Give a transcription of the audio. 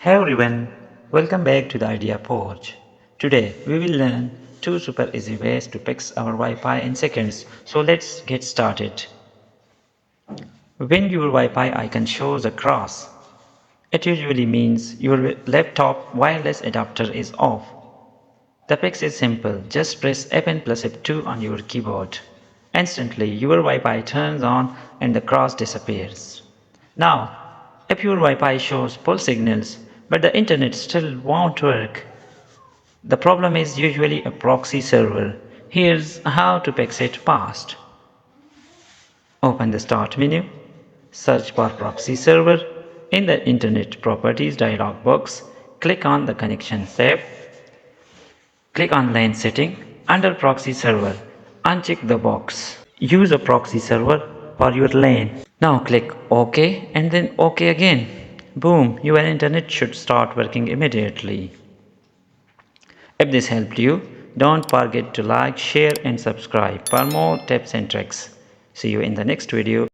Hey everyone, welcome back to the Idea Porch. Today we will learn two super easy ways to fix our Wi-Fi in seconds. So let's get started. When your Wi-Fi icon shows a cross, it usually means your laptop wireless adapter is off. The fix is simple, just press Fn plus F2 on your keyboard. Instantly your Wi-Fi turns on and the cross disappears. Now, if your Wi-Fi shows full signals but the internet still won't work, the problem is usually a proxy server. Here's how to fix it fast. Open the Start menu, search for Proxy Server. In the Internet Properties dialog box, click on the Connection tab. Click on LAN Settings. Under Proxy Server, uncheck the box. Use a proxy server for your LAN. Now click OK and then OK again. Boom, your internet should start working immediately. If this helped you, don't forget to like, share and subscribe for more tips and tricks. See you in the next video.